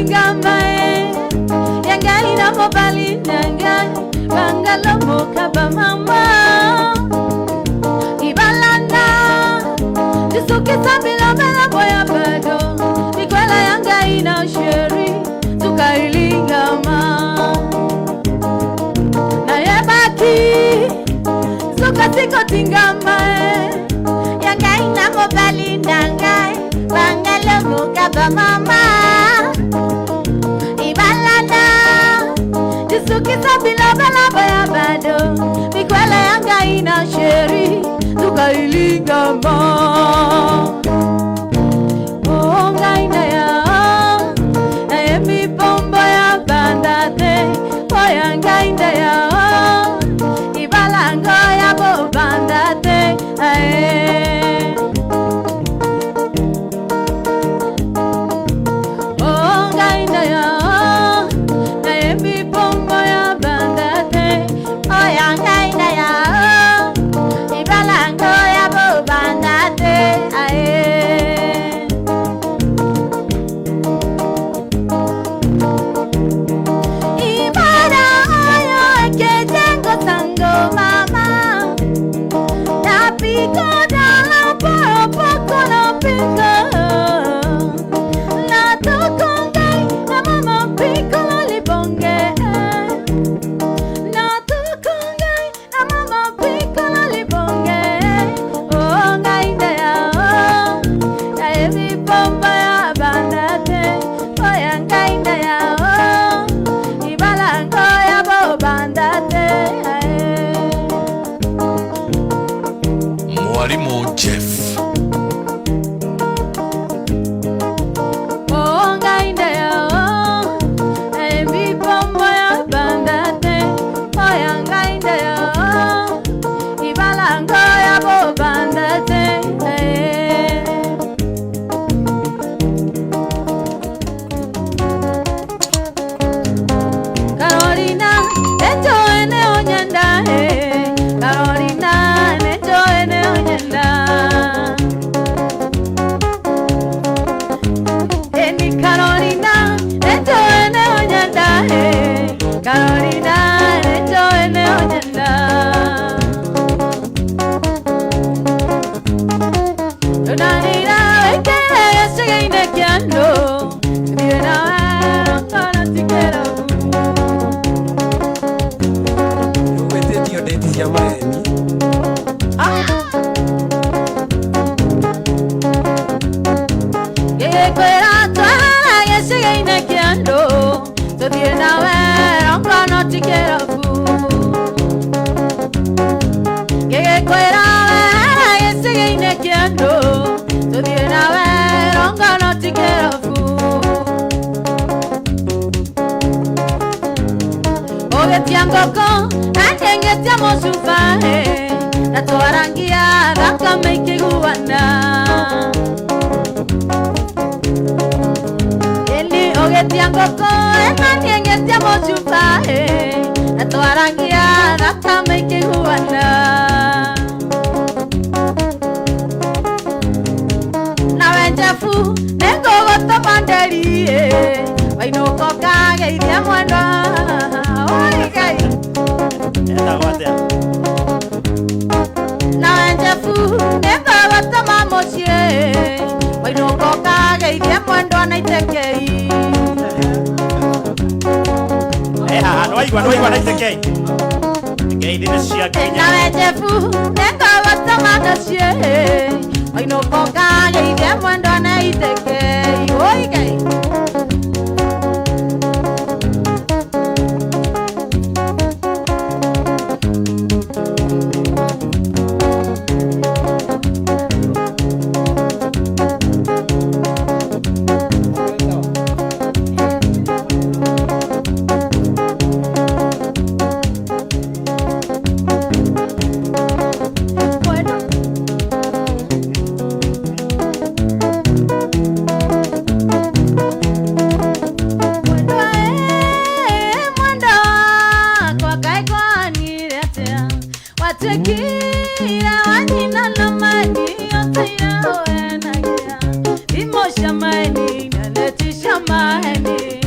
tingamae yangai na mobali nangai bangalo mokaba mama ibalana disuke sabila bela boya bado mikwela yangai na sheri tukailingama na yabaki sukatiko tingamae yangai na mobali nangai bangalo mokaba mama ibalana disuke sabila bela boya bado mikwela yangai na sheri tukailingama oh ngaina ya na emi bombo ya bandate oh ya ngaina ya ibalango ya bo bandate oh ngaina ya na emi bombo ya bandate oh ya ngaina ya ibalango ya bo bandate ibara ayo ekejengo tango mama napiko dala popo na piko na tokongai na mama piko libonge na tokongai na mama piko libonge oh ngainde ya na evi bomba ya bandate oh ya ngainde ya ibalango ya bo bandate Mwalimu Jeff oh ngainde ya na evi bomba ya bandate oh ya ngainde ya ibalango ya bo bandate Carolina eto ene onyanda Carolina eto ene onyanda Eni Carolina eto ene onyanda Carolina eto ene onyanda Donanira ekele yesegine kiando Bibena kana tikera Uwete dio deti ya maemi Kwera twara yesegine kiando Bibena kana tikera kwera yesegine kiando Bibena kana tikera Ogetiangoko andengetia mosufae Natoarangia raka meike guana Eli ogetiangoko andengetia mosufae Natoarangia raka meike guana Nawenjefu nengo goto banderi Wainoko kage iria mwanda Oigai Enda watea Nawenjefu nengo goto mamosie Wainoko kage iria mwanda naitekei Noigwa naitekei Tekei dine cia Kenya Nawenjefu nengo goto mamosie Wainoko kage iria mwanda naitekei Oigai Tekira wanina na mani yote ya wenagia Imo shamani na leti shamani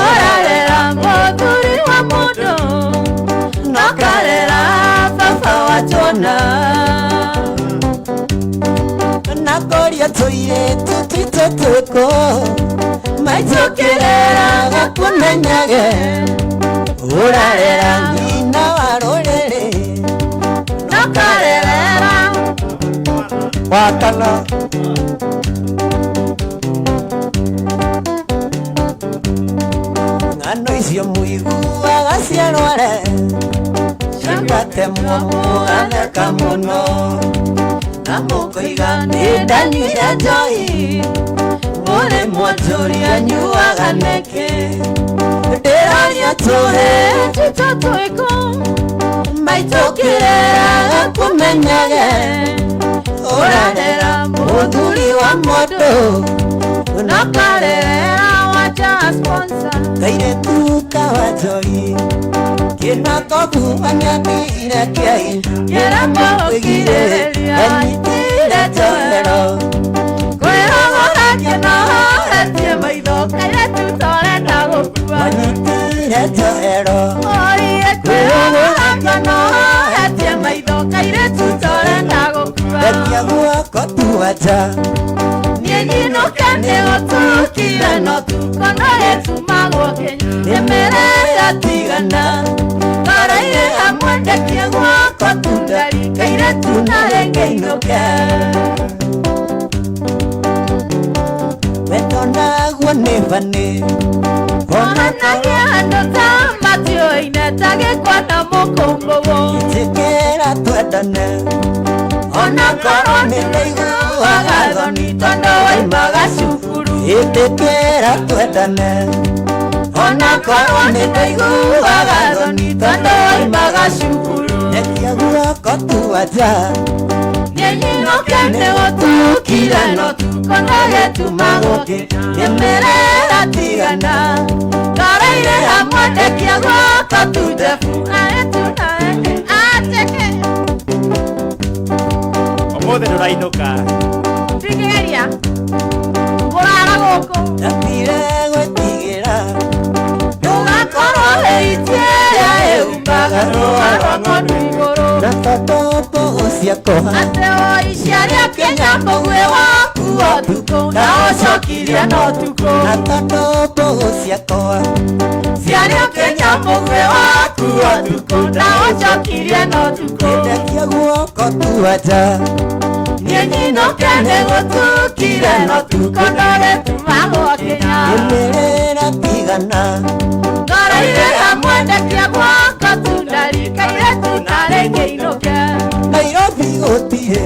Orarera, moduri wa mudo, no karera. toire tutitotoko maitokera gakumenyage urarera nyina warorere nakarerera wakana ngano icio muiguaga ciarware ciangatemwo muganeka muno na mukoiga nĩ ndanyuire njohi mũrĩ mwonjoria nyuaga nĩkĩ ndĩroria tũhe tũtũĩko maitũkĩrera kũmenyage ũrarera mũthuri wa mũndũ nakarerera wacha sponsor kairĩtu ka wanjoi kĩna kokuanĩathire kĩai kĩramũkirĩrĩria anyitire njohero kwĩrogora kĩnohoretie maitho kairĩtu tũrenda gũkua anyitire njohero oire kwĩrogora kĩnohoretie maitho kairĩtu tũrenda gũkua rekia guoko tuaja niĩ nyinũke nĩgũtukire no tukono gĩtumagwo kĩnyemerera tigana ngoroire hamwe ndekie guoko tundari kairĩtu na rĩngĩ inũke wendo naguo nĩ banĩ onanagia andũ ta matiũine ta gĩkwa na mũkũngũgũ njĩkĩra twendane ona korwo nĩ ndaiguaga thoni tondũ waimaga cukuru ĩtĩkĩra twendane ona korwo nĩ ndaiguaga thoni tondũ waimaga cukuru rekia guoko tuaja niĩ nyinũke nĩgũtukire no tukono gĩtumagwo kĩnyemerera tigana ngoroire hamwe ndekia guoko tundebu aĩtunaeke ateke Ũmũthĩ ndũrainũka. tigeria kũrara gũkũ ndambire gwĩtigĩra ndũgakorwo wĩitie ĩrĩa ĩumbaga rũa rwa ng'ondu igũrũ na tondũ mbũgũ ciakwa atĩ woi ciarĩa Kenya mũguĩ waku o tukũ na ũcokirie no tukũ na tondũ mbũgũ ciakwa ciarĩa Kenya mũguĩ waku o tukũ na ũcokirie no tukũ rekia guoko tuaja niĩ nyinũke nĩgũtukire no tukono gĩtumagwo Kenya ĩmĩrĩra tigana ngoroire hamwe ndekia guoko tundari kairĩtu na rĩngĩ inũke Nairobi gũtirĩ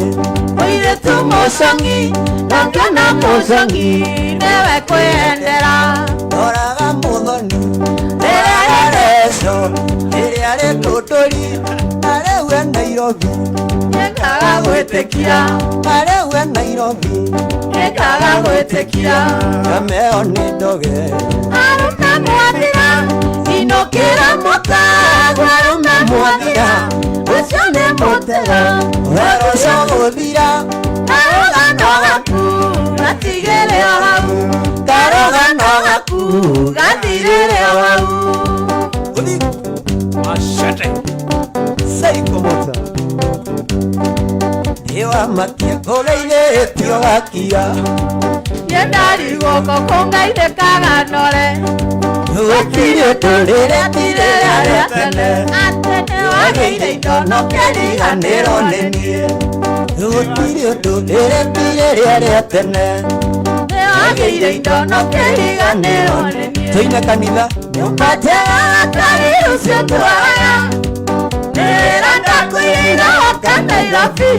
mũirĩtu mũcong'i na ngĩona mũcong'i nĩwe kwĩendera ndoraga mũthoni rĩrĩa rĩreco rĩrĩa rĩtũndũri na rĩu e Nairobi nĩngaga gwĩtĩkia na rĩu e Nairobi nĩngaga gwĩtĩkia kameo nĩ ndoge arũme mwathira inũkĩra mũtagwa arũme mwathira ũcio nĩ mũtego werũco gũthira karũgano gaku gatigĩrĩ o hau karũgano gaku gathirĩrĩ o hau gũthi Machete. saikũmũta nĩwamakia ngũgeithĩtio gakia niĩ ndarigũko kũngaithĩkaga nore gũtirĩ ũndũ rĩrĩa ti rĩrĩa rĩa tene atĩ nĩwagĩire indo no kĩriganĩro nĩ niĩ gũtirĩ ũndũ rĩrĩa ti rĩrĩa rĩa tene nĩwagĩire indo no kĩriganĩro nĩ niĩ tũine kanitha nyũmba njega Ngai ũcio twaraga nĩwĩra ndakwĩrĩire hoka Nairobi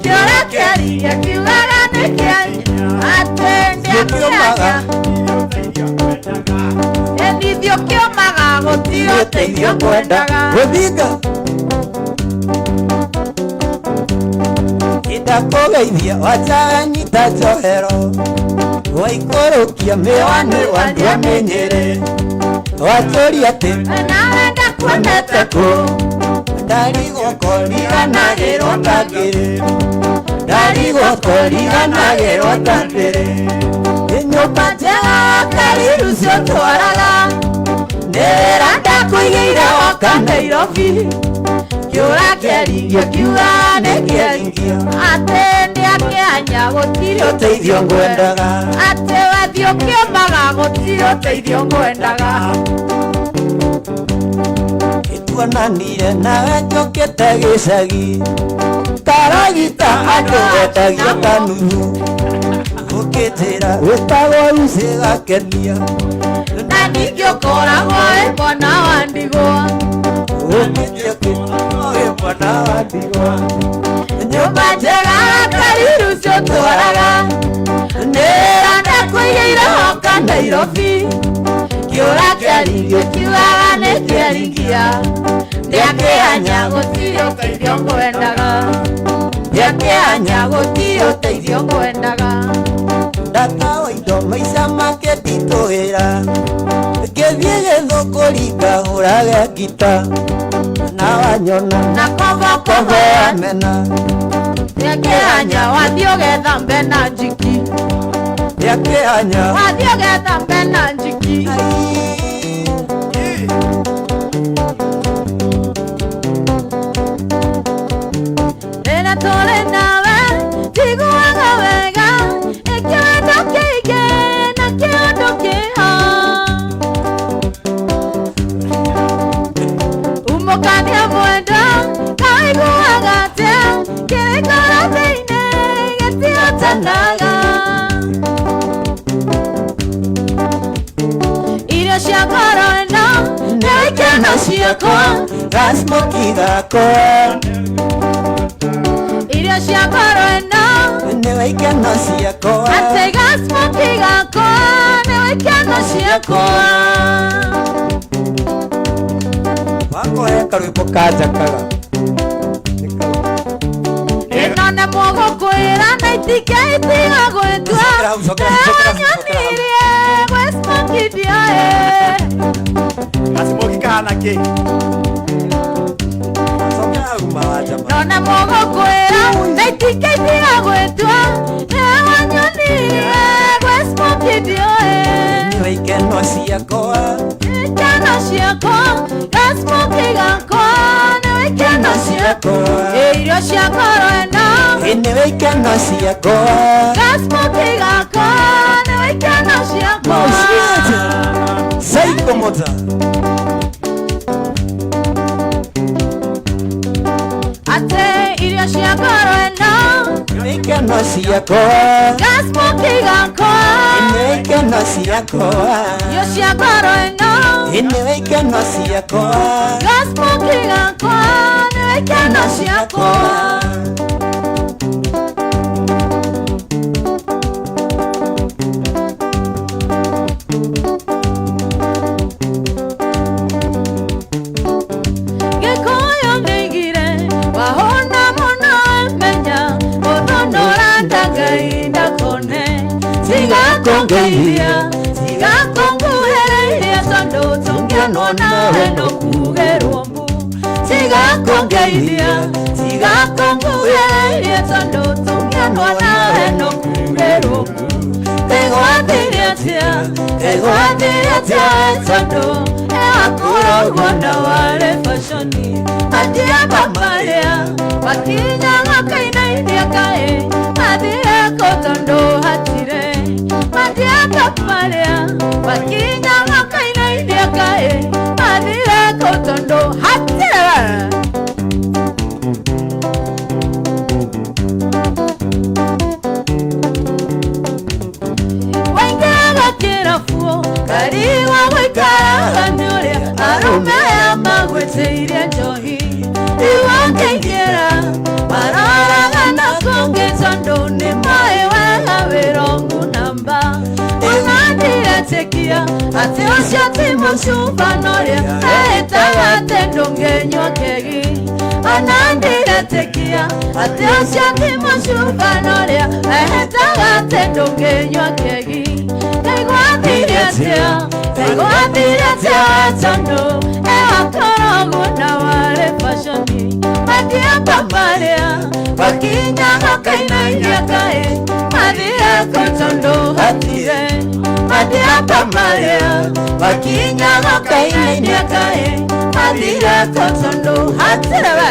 kĩũrĩa kĩaririe kiugaga nĩ kĩari atĩ ndĩakĩaria endithio kĩomaga gũtirĩ ũteithio kwendaga gũthinga ndakũgeithia wajanyita njohero waikũrũkia mĩwani wandua mĩnyĩrĩ watũria atĩ nawe ndakuonete kũ ndarigwo kũriganagĩrwo tangĩrĩ ndarigwo kũriganagĩrwo tangĩrĩ nyũmba njega kariru cio twaraga nĩ wĩra ndakũigĩire woka Nairobi kĩũra kĩaririo kiuga nĩ kĩarigio atĩ ndĩakĩanya anya gutiri Uteithio ngwendaga ate wathio kiamaga gutiri uteithio ngwendaga Ituananire nawe njokete gĩcagi Karagita andũ wendagio kanuthu Ũkĩnjĩra wĩtagwo Lucy Gakenia na ningĩ ũkoragwo wĩ mwana wa ndigwa mwana wa ndigwa nyũmba njega Kariru cio twaraga nĩranda kũigĩire hoka Nairobi kĩũra kĩaringio kiugaga nĩ kĩaringia ndĩakĩhanya gũtirĩ ũteithio ngwendaga ndĩakĩhanya gũtirĩ ũteithio ngwendaga ndatawa indo maica make nditũhĩra ngĩthiĩ gĩthũkũri ngahũra gĩngita na wanyona na kobo mena ndĩakĩhanya wathiĩ ũgetha mbena njiki ndĩakĩhanya wathiĩ ũgetha mbena njiki rĩrĩa tũrĩ nawe njiguaga wega ĩkĩwendo kĩingĩ na kĩndũ kĩho umũkania mwendo kaiguaga atĩa kĩrĩkoro thĩinĩ gĩtihotanaga irio cia ngoro ĩno nĩ ikeno ciakwa gasmoki gakwa irio cia ngoro ĩno nĩwe ikeno ciakwa atĩ gasmoki gakwa nĩwe ikeno ciakwa wakohe karwĩmbo kanjakaga ĩno nĩ mũgũkwĩra na itingĩitiga gwĩtua nĩwanyonirie gwĩ smoki ndioĩ Gasmoki kahana kĩ no nĩ mũgũkwĩra na itingĩitiga gwĩtua nĩwanyonirie gwĩ smoki ndioĩ nĩwe ikeno ciakwa ikeno ciakwa gasmoki gakwa nĩwe ikeno ciakwa irio cia ngoro ĩno nĩwe ikeno ciakwa gasmoki gakwa nĩwe ikeno ciakwa Saiko moja atĩ irio cia ngoro ĩno nĩwe ikeno ciakwa gasmoki gakwa nĩwe ikeno ciakwa irio cia ngoro ĩno nĩwe ikeno ciakwa gasmoki gakwa nĩwe ikeno ciakwa gĩkũyũ nĩigire wahũna mũno menya ũthonora Ngai ndakone tigakũngeithia tigakũnguhĩrĩria tondũ tũngĩonwo nawe nũkugerwo mbu tigakũngeithia tigakũnguhĩrĩria tondũ tũngĩonwo nawe nũkugerwo mbu tegwathire atĩa tondũ ewakũrogwo na ware fashoni athiamba marĩa makinyaga kainainia kaĩ mathire kũ tondũ hatire mathiamba marĩa makinyaga kainainia kaĩ mathire kũ tondũ hatire waingaga kĩrabuo kariwa gũikaraga nĩ ũrĩa arũme aya magwĩtĩire njohi iwangĩingĩra maroraga na kũngĩ tondũ nĩ moĩ wega wĩrongu namba ona ndiretĩkia atĩ ũcio ti mũcuba norĩa ehĩtaga atĩ ndũngĩnyua kegi ona ndiretĩkia atĩ ũcio ti mũcuba norĩa ehĩtaga atĩ ndũngĩnyua kegi ngaigwathire atĩa tondũ ewakoragwo na ware fashoni mathiamba marĩa makinyaga kainainia kaĩ mathire kũ tondũ hatire mathiamba marĩa makinyaga kainainia kaĩ mathire kũ tondũ hatire we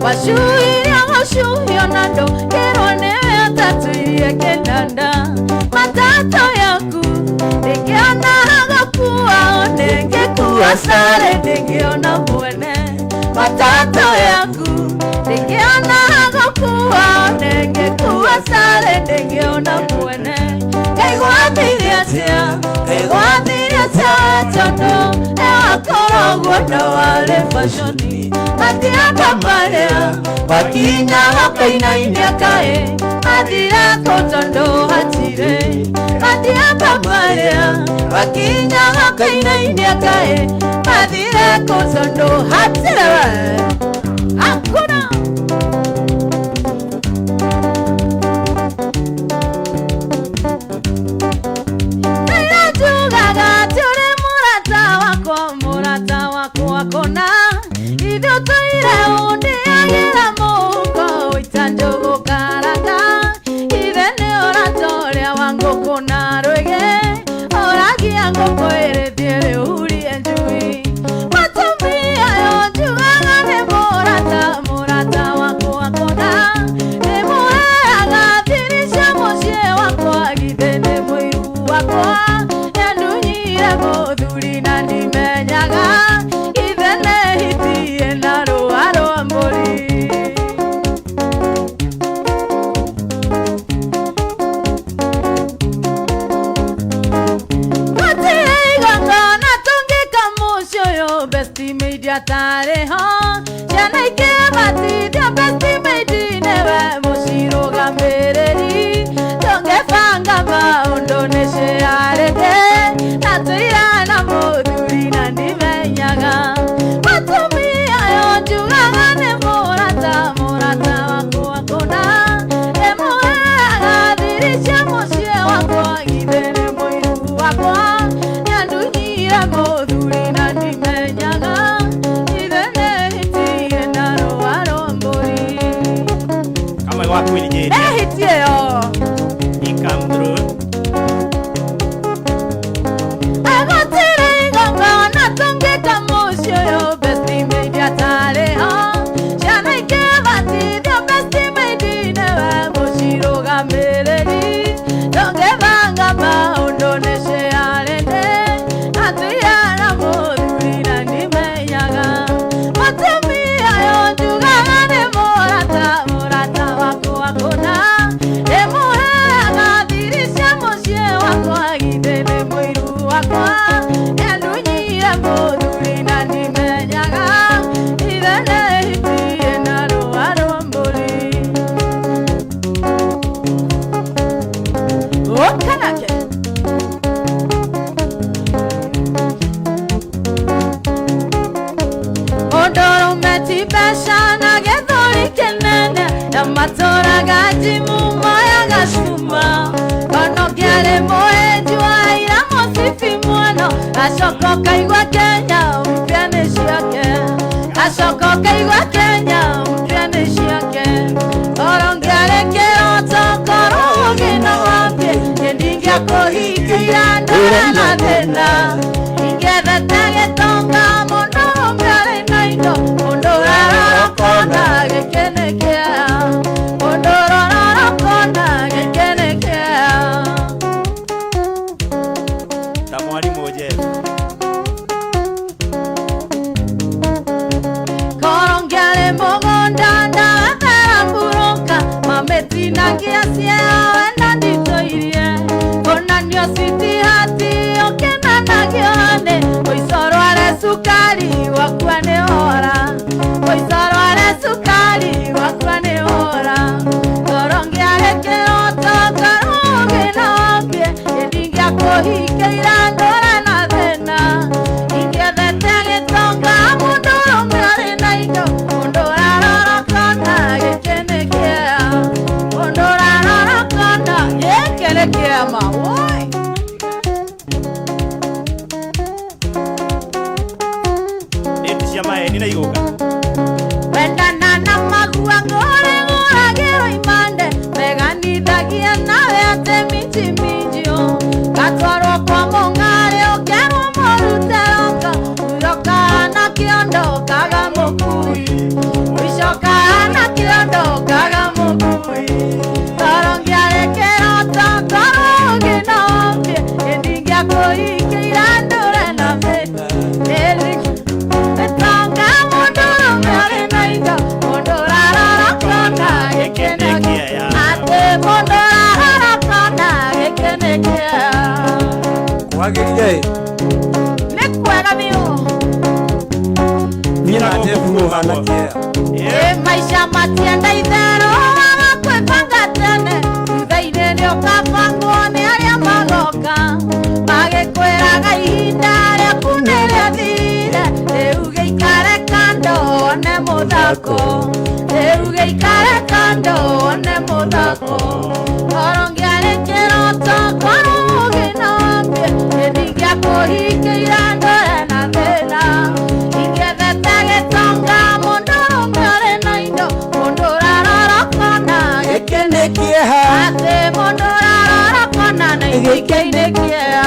washuhiria washuhio nando kerone atatuirie kenanda matato yaku ningeona hagakuwa ningekuwa sare ningeona mwene matato yaku ningeona hagakuwa ningekuwa sare ningeona mwene kaigwathiria chondo ewakorogwo na wale fashoni matiamba maria wakinya wakainainia kae mathira kotondo hatire matiamba maria wakinya wakainainia kae mathira kotondo hatire hakuna wakona ivyo toire undi agira mungo itanjogo karanga ivene oratoria wango kona rwege oragia ngoko erethire urie njui watumia yo njugagane murata wako wakona nimuheaga thirisha mucie wakwa githene mwiru wakwa yandunyire muthuri na ndimenyaga tare ha jana ke bati dia besti medine wa musiro gambereri tonge fanga ba Indonesia arete natuira na moduri na nimenyaga matumi ayo jugane morata wako wakona emoa dirisha mosie wako idene moiru wako yandunyira moduri na nimenyaga hitio come through agotire gonga na tonge kamusho yo besti media tare ha jana ke bati dio besti medine wa mushiro gamereri tonge banga ba Indonesia rende atuyana moduri na nimenyaga matemi ayo jugane morata wako wakona matora gaji mumaya gashuma kono kiale moe jua ira mosifi mwana ashoko kaigwa Kenya umpiane shiake ashoko kaigwa Kenya umpiane shiake orongiale keoto koroge na wapye kendingia kohiki yandara na tena ingeda tage tonga mondo mbiale naindo mondo rara kona gekene kia sukari wakwane ora oisoro ale sukari wakwane ora korongi areke oto karongi nopie yedingia kohike irandora na thena ingethete gitonga mundoro mwari na indo mundora rorokona gikene kia mundora rorokona yekele kia mawoi nina yoga wendana na magua ngore ngoragero imande megani dagia nawe ate minji minjio katwaro kwa mongo Wagirire Nekwega biyo Nina tefu anakia maisha matienda ithero Wakwepanga tene Thutha-inĩ nĩũkabangwo nĩ arĩa magoka Magĩkwĩraga ihinda rĩaku nĩrĩathire Rĩu gĩikare kando one mũthako Rĩu gĩikare kando one mũthako Korongĩarĩ kĩroto korwo gĩnambie Gĩthi gĩa kũhingĩira ndore na thĩna Ingĩethete gĩtonga mũndũ ũrũme ũrĩ na indo Mũndũ ũrarorokona Gĩkĩ nĩ kĩeha Atĩ mũndũ ũrarorokona na gĩkĩ nĩ kĩeha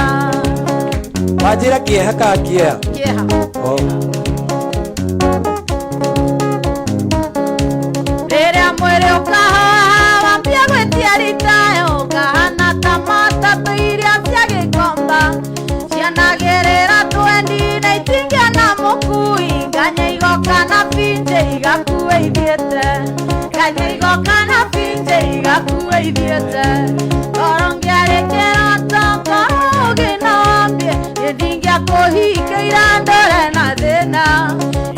Wajira kĩeha ka kĩeha Kĩeha Rĩrĩa mwĩrĩ ũkahoha wambia gwĩtia ritayo Ũkahana ta matatũ iria cia gĩkomba Cianagĩrĩra twendi na itingĩa na mũkui Nganya igoka na binjĩ igakue ithiĩte Nganya igoka na binjĩ igakue ithiĩte Korongĩarĩ kĩroto korwo gĩnambie Gĩthingĩa kũhingĩira ndore na thĩna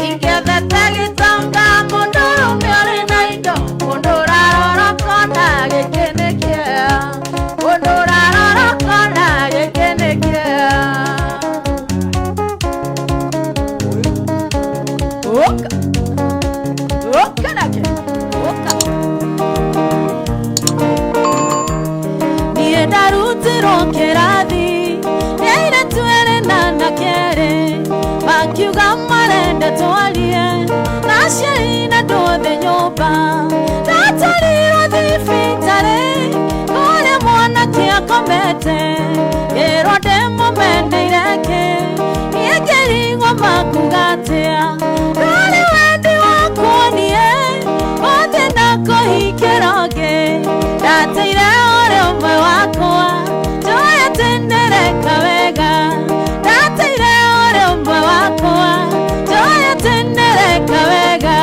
Ingĩethete gĩtonga mũndũ ũrũme ũrĩ na indo Mũndũ ũrarorokona gĩkĩ nĩ kĩeha Mũndũ ũrarorokona gĩkĩ nĩ kĩeha Ũka Ũka nake Ũka Niĩ ndarutirwo kĩrathi Nĩ airĩtu erĩ na anake erĩ Makiuga marenda twarie Na aciari na andũ othe nyũmba Ndatwarirwo thibitarĩ Kũrĩa mwanake akomete Ngĩrwo ndĩmũmeneire kĩ Niĩ ngĩrigwo makuga atĩa Ndũrĩ wendi wakwa niĩ Othe na kũhingĩra ũngĩ Ndateire ũrĩ ũmwe wakwa Njoĩ atĩ nĩreka wega Ndateire ũrĩ ũmwe wakwa Njoĩ atĩ nĩreka wega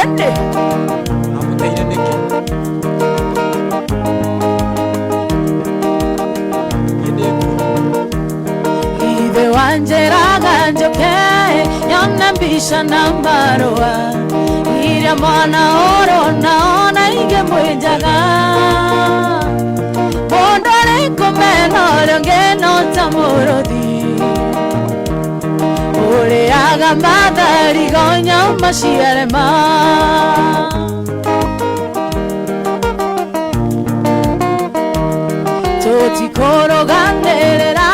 Ĩndĩ Amũteire nĩkĩ Ithe wanjĩraga njũke Nyone mbica na mbarũa Iria mwana ũrona ona ingĩmwĩnjaga Mũndũ arĩ kũmena ũrĩa ũngĩno ta mũrũthi Ũrĩaga mathari gonya maciare ma Tũtikũrũganĩrĩra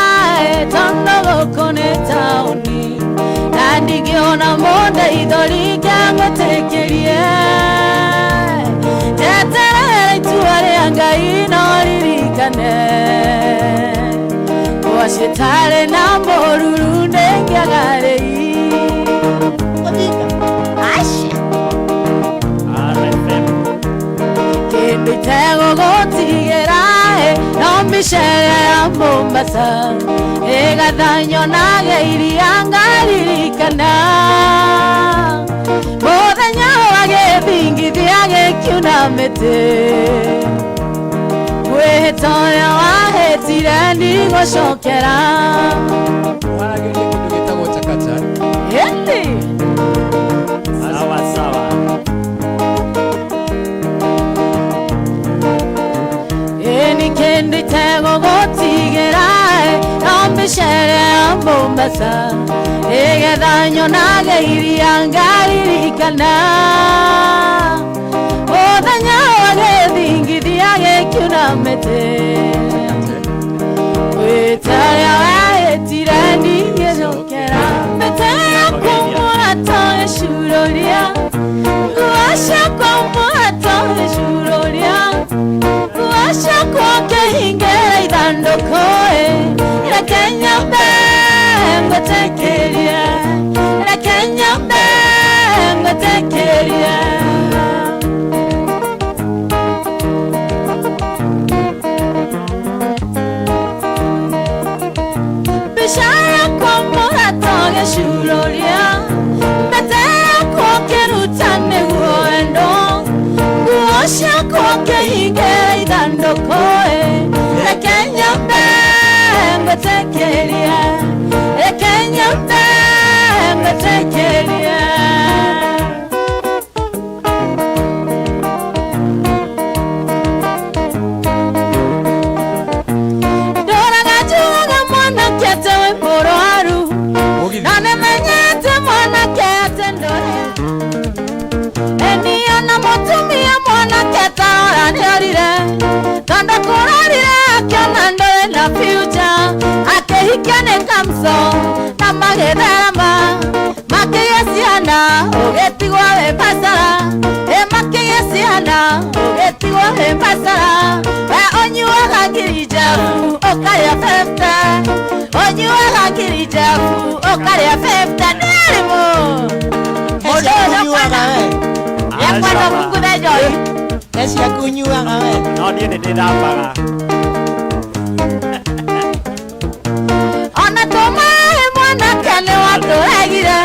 tondũ gũkũ nĩ taũni Na ndingĩona mũndeithũri ngĩmwĩtĩkĩrie Njeterere itua rĩa Ngai no ririkane Gwaci tarĩ na mũruru ndĩngĩagarĩ RFM Kĩndũ itegũgũtigĩra no mĩcere ya Mombasa Ĩgathanyo nage iria ngaririkana Mũthenya wa gĩthingithia gĩkiunamĩtĩ Kwĩhĩta ũrĩa wahĩtire ndigũcokera Wagirire kĩndũ gĩtagwo chakacha Ĩndĩ Sawa sawa Ĩni kĩndũ itegũgũtigĩra no mĩcere ya Mombasa Ĩgethanyo nage iria ngaririkana Mũthenya wa gĩthingithia gĩkiunamĩtĩ Kwĩhĩta ũrĩa wahĩtire ndigũcokera Mbete yakwa mũrato gĩcurũria Nguo ciakwa mũrato gĩcurũria Nguo ciakwa ngĩhingĩra ithandũkũ Reke nyambe ngũtekerie Reke nyambe ngũtekerie Mbica yakwa mũrato gĩcurũria Mbete yakwa ngĩruta nĩguo wendo Nguo ciakwa ngĩhingĩra ithandũkũ Ekenyombe ngotekelia, ekenyombe ngotekelia. Dora gajuga mwana kete we moroharu, nane menyete mwana kete ndore. Eniyo na motumia mwana kete orani orire, tondo kurorire akiona ndore na future. Akehikane kamso na magederama, makeyesiana ogetigwa we pasara. Makeyesiana ogetigwa we pasara. Onyuaga ngirijafu okaria 50, onyuaga ngirijafu okaria 50 nerimo. Esi akunyuaga we. Yakwano kukuthe joy. Esi akunyuaga we. No niĩ nĩ ndĩrambaga. Ona tumahe mwanake nĩ watũregire,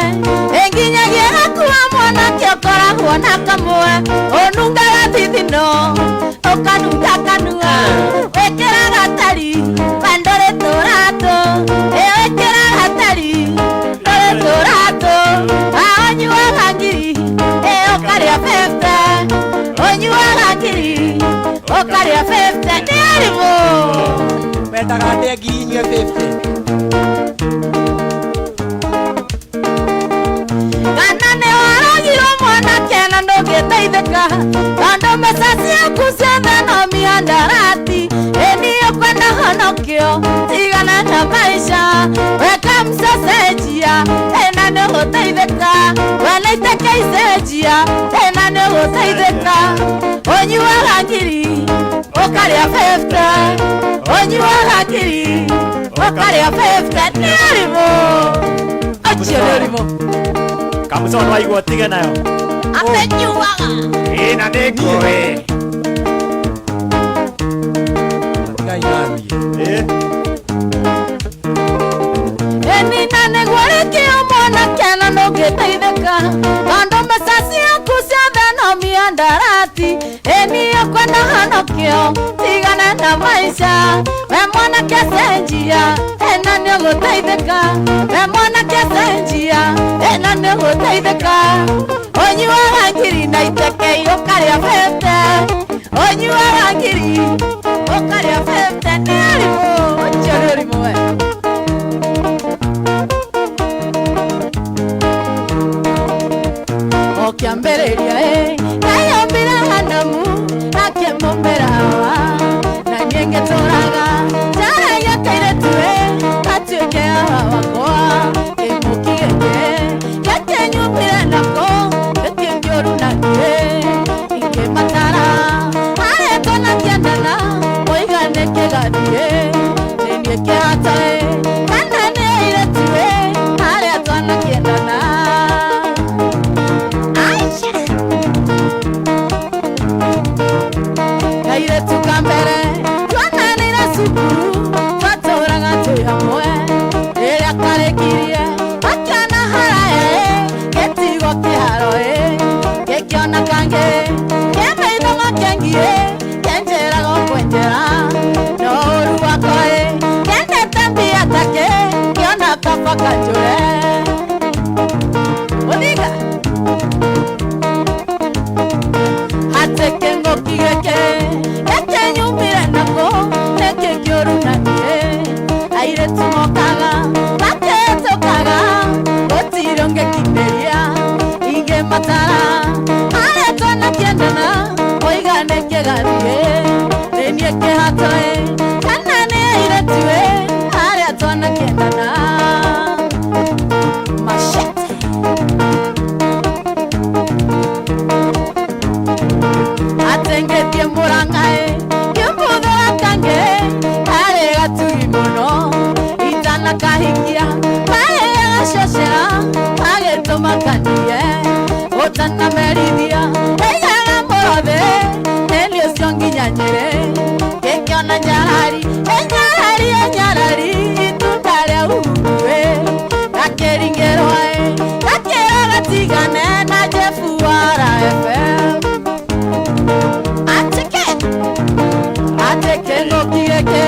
ĩnginyagia gakuua mwanake ũkoragwo na kamwe. Ũnungaga thithino ũkanunga kanua, wĩkĩraga tari we ndũrĩ tũratũ, wĩkĩraga tari ndũrĩ tũratũ. Onyuaga ngiri ũkarĩa 50, onyuaga ngiri ũkarĩa 50 nĩ arimũ. Wendaga ndĩa ngiri inyue 50. Kana nĩ waragirwo mwanake na ndũngĩteithĩka, tondũ mbeca ciaku ciothe no mihandarati. Ĩni ũkwenda honokio tigana na maisha, weka msacenjia ĩna nĩ ũgũteithĩka, wena iteke icenjia ĩna nĩ ũgũteithĩka. Onyuaga ngiri ũkarĩa 50, onyuaga ngiri ũkarĩa 50 nĩ arimũ. Ũcio nĩ ũrimũ. Kamũco nĩ waigua tige nayo. Apenyuaga. Ĩna nĩ ngũĩ. Tigai naniĩ. Enina nĩguo rĩkĩo mwanake na ndũngĩteithĩka, tondũ mbeca ciaku ciothe no mihandarati. Ĩni ũkwenda honokio tigana na maisha, we mwanake cenjia ĩna nĩ ũgũteithĩka, we mwanake cenjia ĩna nĩ ũgũteithĩka. Onyuaga ngiri na iteke ũkarĩa 50, onyuaga ngiri ũkarĩa 50 nĩ arimũ. Ũcio nĩ ũrimũ we. Okiambĩrĩria Ngai ombire Adamu akĩmũmbĩra Hawa, na niĩ ngĩtũũraga njaragia kairĩtu gatuĩke Hawa wakwa. Kĩng'ũki gĩkĩ nyumbire nako gĩtingĩũru na niĩ, ingĩmatara harĩa twanakĩendana mũigane kĩgathiĩ. Nĩ niĩ kĩhata kana nĩ airĩtu harĩa twanakĩendana. Kairetu kambere twananĩra cukuru, twatũũraga twĩ hamwe. Rĩrĩa karĩkirie akĩona haraya gĩtigo kĩharo gĩkĩona kangĩ kĩmaithoga kĩngiĩ kĩnjĩraga ũkwenjera. No ũru wakwa kĩendete mbia take kĩona kaba kanjũre. Mũthinga atĩ kĩng'ũki gĩkĩ nyumire nako nĩkĩngĩũru na niĩ. Airĩtu mokaga makĩhĩtũkaga gũtirĩ ũngĩkinyĩria, ingĩmatara harĩa twanakĩendana mũigane kĩgathiĩ. Nĩ niĩ kĩhata kana nĩ airĩtu harĩa twanakĩendana. Machete. Atengethie Murang'a ngĩmũthũra kange harĩ gatugi mũno, itanakahikia maĩ agacocera agĩtũma kanie. Ũtanamerithia ĩigaga mũrothe nĩni ũcio nginya Nyĩrĩ. Gĩkĩona nyarari nyarari itunda rĩa uhuruĩ, gakĩringĩrwo gakĩra gatigane na Jefu wa RFM. Ateke ng'ũki gĩkĩ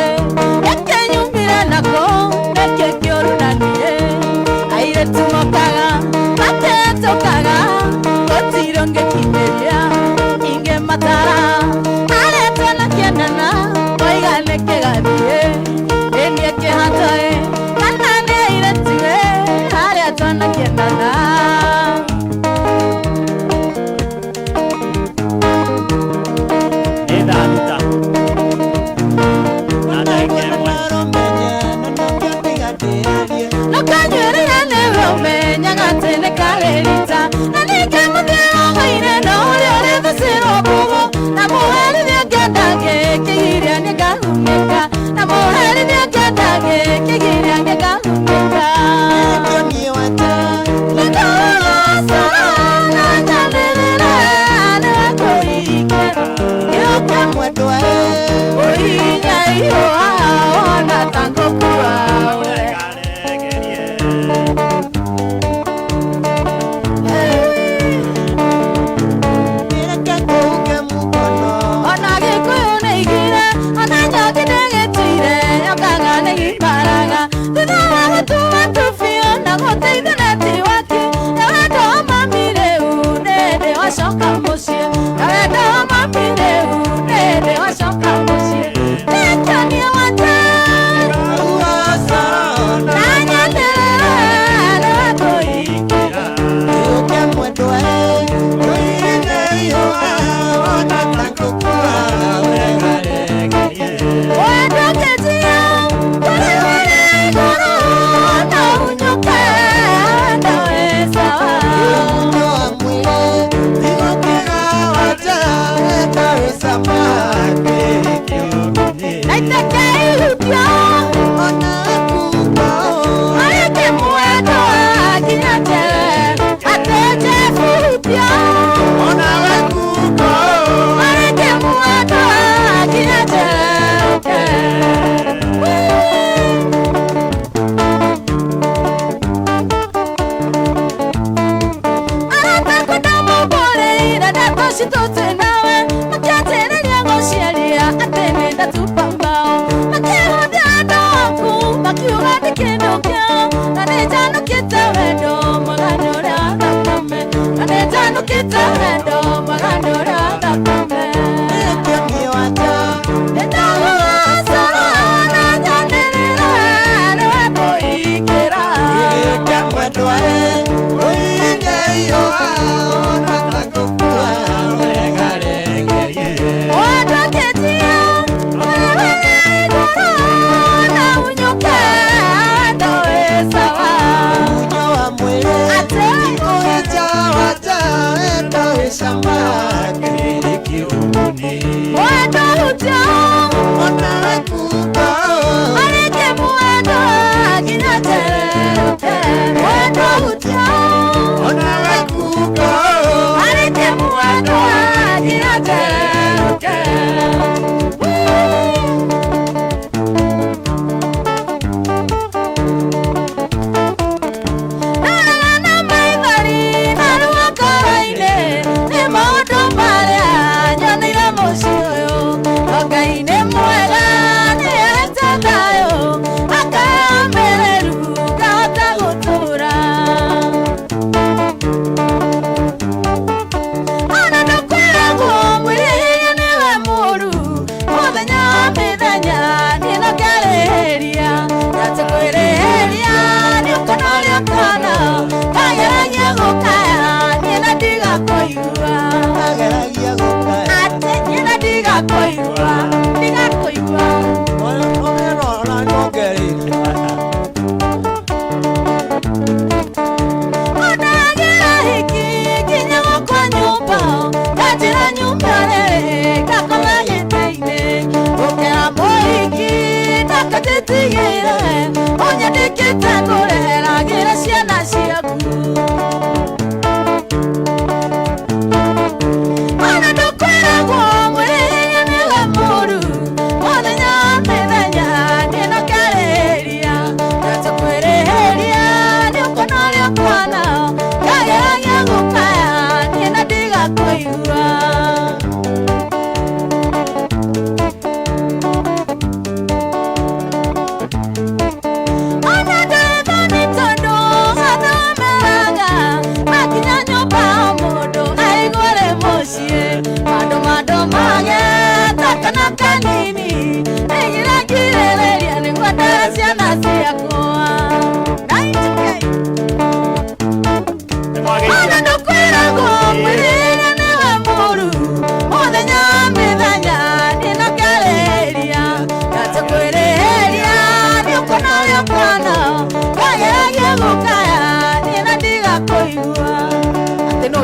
Ana no kwera kwa mwere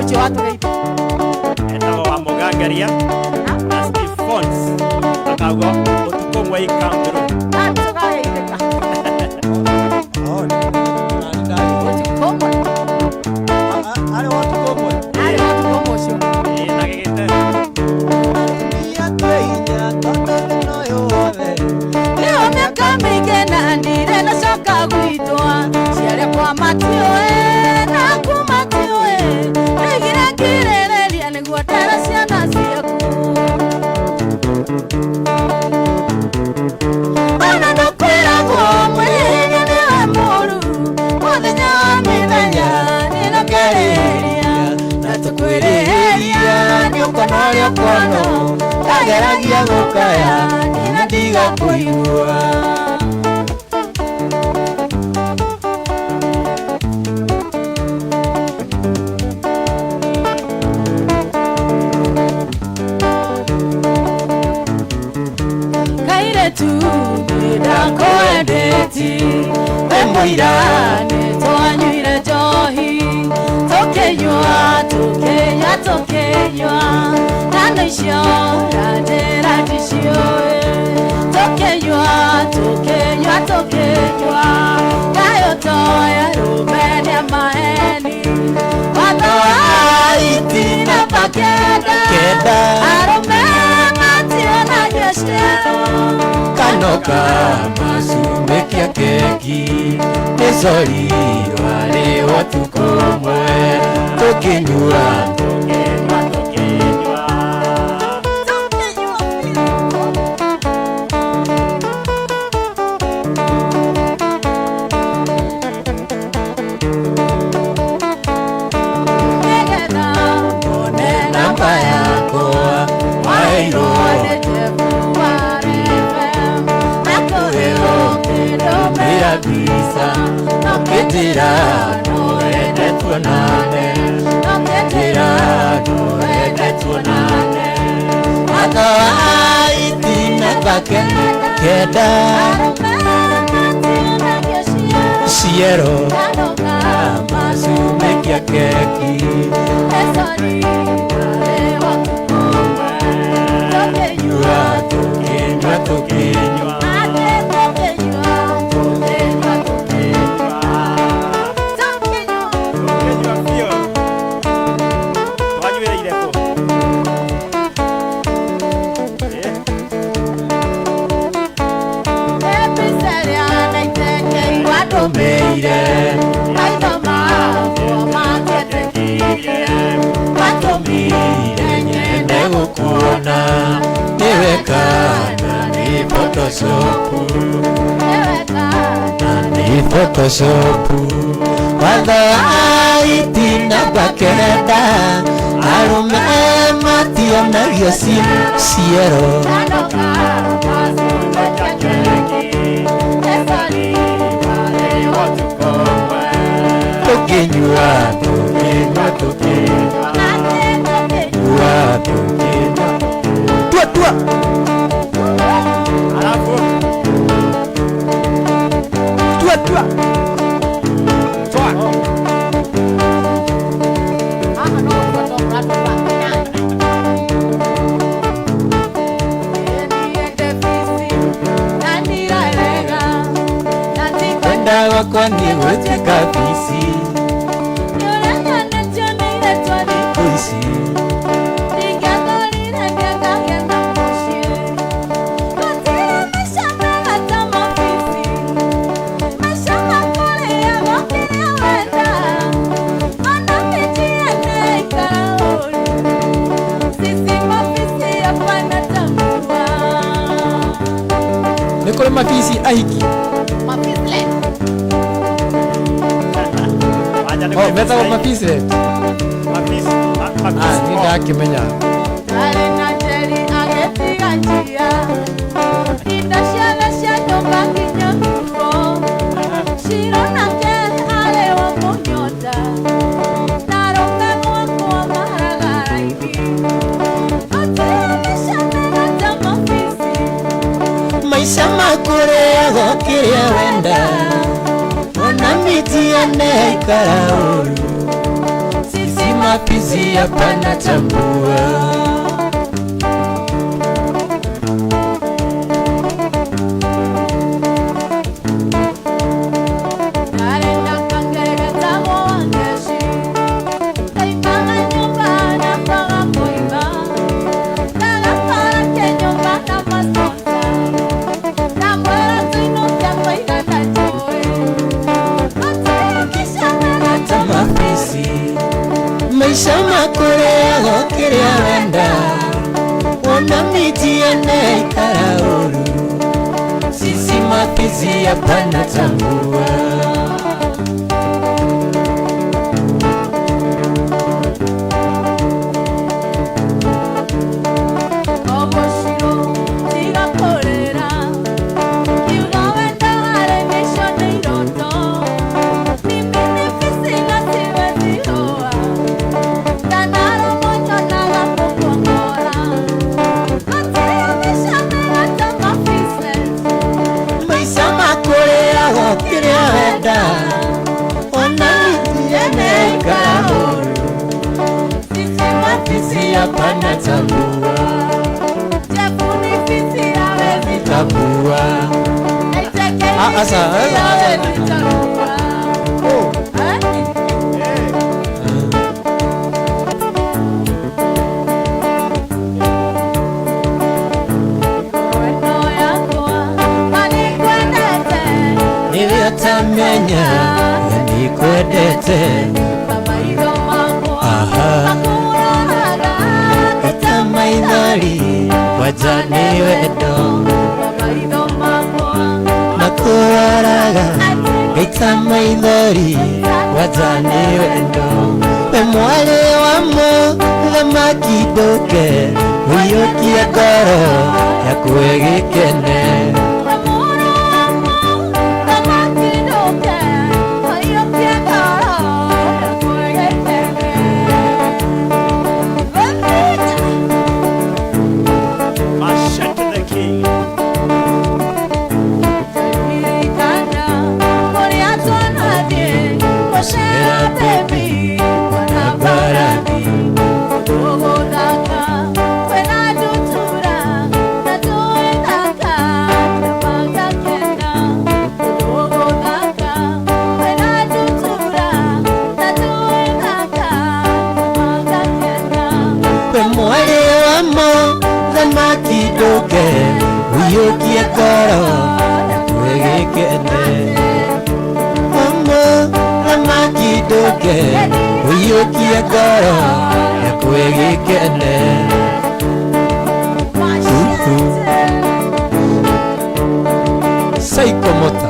ucio watugeithia etagwo wa Mugangaria na Steve Fons akauga utuko mwa ikambiro natugageithika utuko mwa Are watu komwe. ari watuko mwa ucio na gigite Ia tweinya toto noyo wothe. leo miaka mĩingĩ na ndire nacoka gwitwa ciarĩa kwa matiũĩ na kumatiũĩ nĩgire ngirĩrĩria nĩguo ndera ciana ciaku ona ndũkwĩragwo mwĩhinya nĩwe mũru mũthenya wa mĩthenya nĩnokĩrĩria na tũkwĩrĩhĩria nĩũkona ũrĩa ũkwona kageragia gũkaya nina ndiga kũigua kairetu nĩndakũendeti we mũira nĩtwanyuire njohi tũkĩnyua nano icio ranjĩra ndiciũĩ tũkĩnyua ngayotoya rũmenia maheni watho wa itina pakenda arũme mationagio ciero Kanoka masumekia keki Nesori wale watu komwe Tokenyua Keda Siero Masumekia keki Esori wale watu komwe Tokenyua fio twanyuire ireko Meire Matomire nyende gũkuona Niwekana ni Photoshopu Watho itina bakenda Arũme mationagio ciero Tokenyua Tua alafu Tua Kwenda wakwa ni gũtuĩka bisi Kuici Nĩ kũrĩ mabisi ahiki metagwo mabisi nĩ ndakĩmenya Maisha makureago kĩrĩa wenda Ona mĩtiane ikara ũru Sisi mapenzi hapana tambua. Maisha makoreago kiria wenda wona mitiene ikarauru sisi mapenzi hapana tambua. Hapana tambua. Jefuni fisi hawezi tambua. Asa niliyotamenya nikwendete wajani wendo makuraraga gaita maithori wajani wendo we mwale wamo thamaki nduke wiyukia ngoro yakuwe gikene. Uyukie koro wegekene Mama Ramaki doke Uyukie koro wegekene Seiko Mota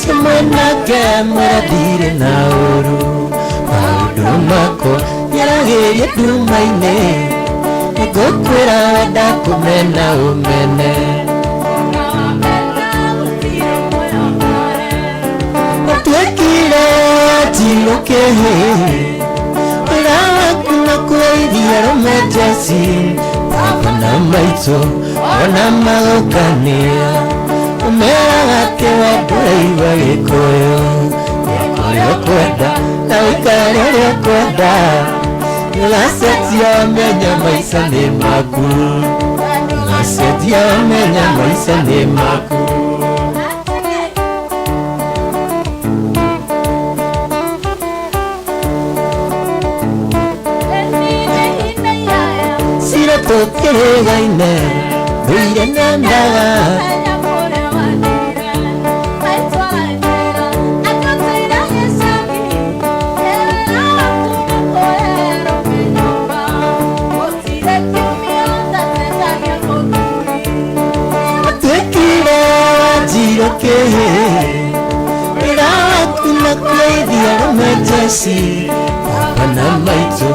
Simwenake mwathire na uru maundu mako yaragirie nduma-ini ngukwira wenda kumena umene twekire tirokehe wĩra waku na kũrĩithia rũmenjeci baba na maitũ ona magũkania ũmeraga atĩ we ndũraigua gĩkũyũ gĩakũrĩa ũkwenda na wĩikare ũrĩa ũkwenda ũgacenjia wamenya maica nĩ maku ũgacenjia wamenya maica nĩ maku tukirigaine ndũire na ndaga twĩkire wanjirokehe wĩra waku na kũrĩithia rũmenjeci baba na maitũ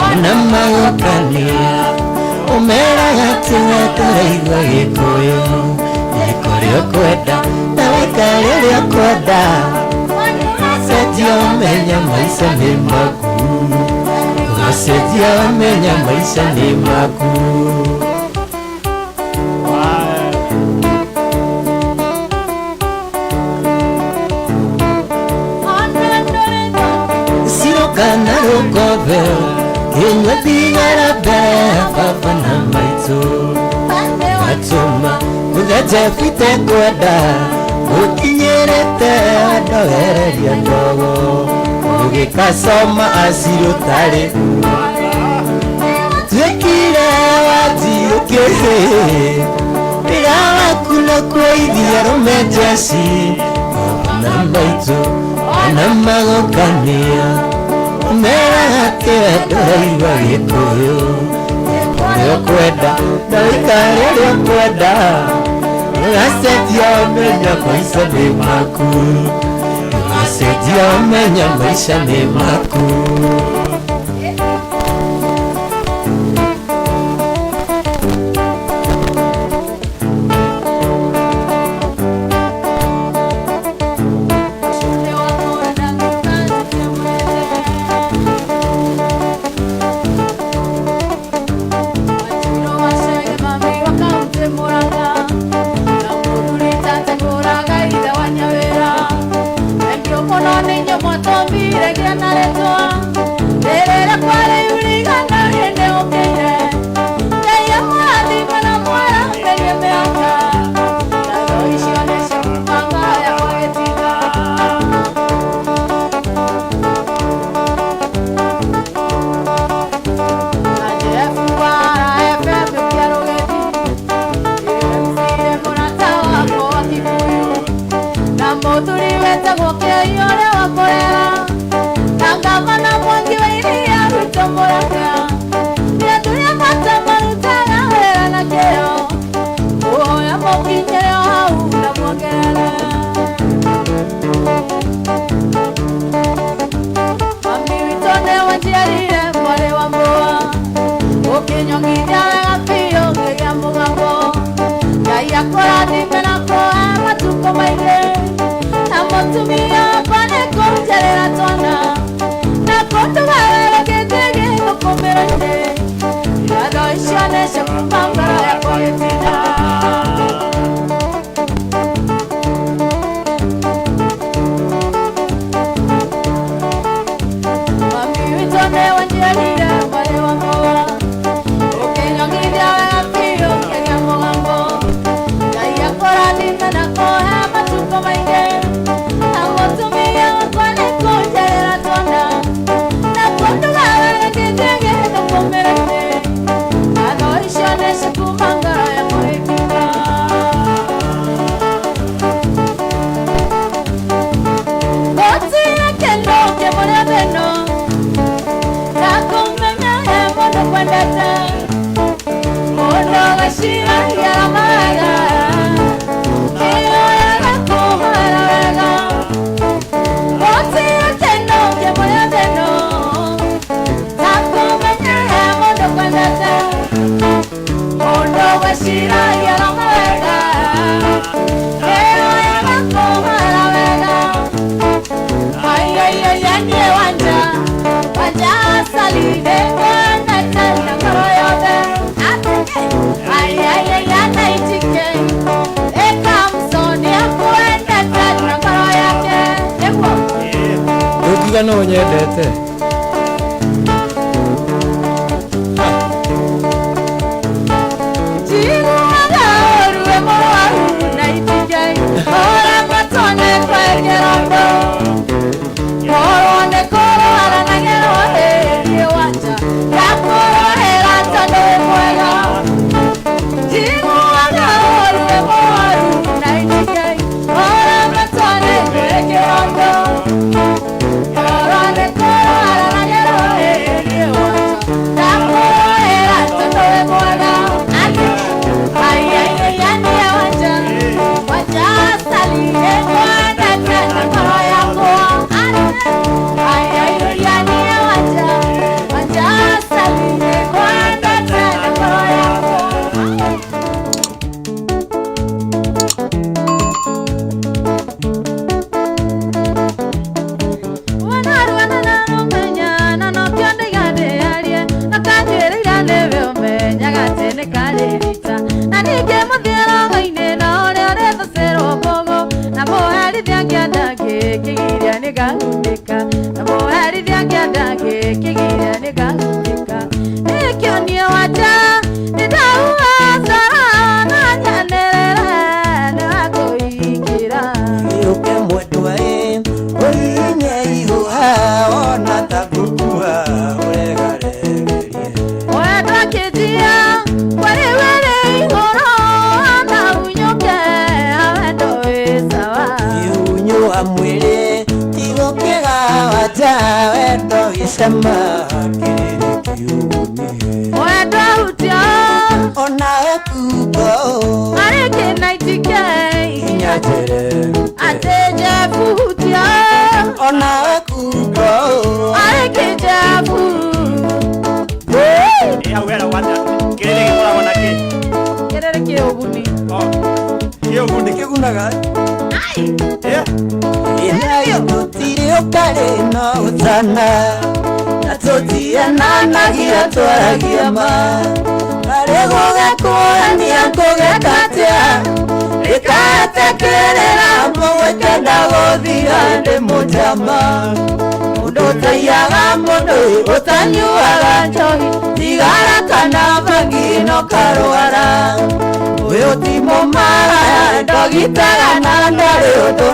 ona magũkania ũmeraga atĩ we ndũraigua gĩkũyũ gĩkũrĩa ũkwenda na wĩikare ũrĩa ũkwenda ũgacenjia wamenya maica nĩ maku ũgacenjia wamenya maica nĩ maku sirokana rũkombe Inwe thigara mbere baba na maitũ gatũma mũthejebite kwenda gũkinyĩrĩte ndogereria ndogo ũgĩkacoma acirũtarĩ twĩkire wanjiũkĩhĩ wĩra waku na kũrĩithia rũmenjeci baba na maitũ ona magũkania ũmeraga atĩ we ndũraigua gĩkũyũ gĩkũrĩa ũkwenda na wĩikare ũrĩa ũkwenda ũgacenjia wamenya maica nĩ maku ũgacenjia wamenya maica nĩ maku Shira ya maga, iyo ya kuhara washiragia na wega ero ya koma wega ay ay ay anie wanja salide na tena koroyote ay ay ay anaitike ekamsoni akwenda tena koroyote ewo ukiga no nyendete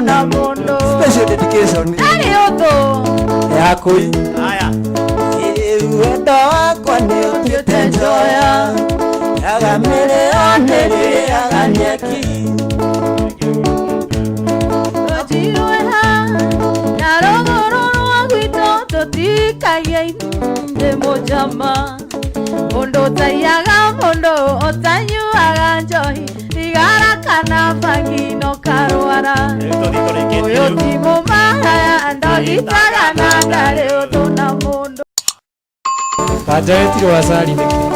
Special dedication. Yakui. Haya. Wendo wakwa ni utiete njoya agamire onere aganyeki Ojiroha narogoro wagwito totikaye inde mojama Mondo tayaga mondo otanyuaga njohi Tigara kana pangino karwara Oyo timo mahaya ndogitaga nandare otona mondo Kajaetiro wasari niki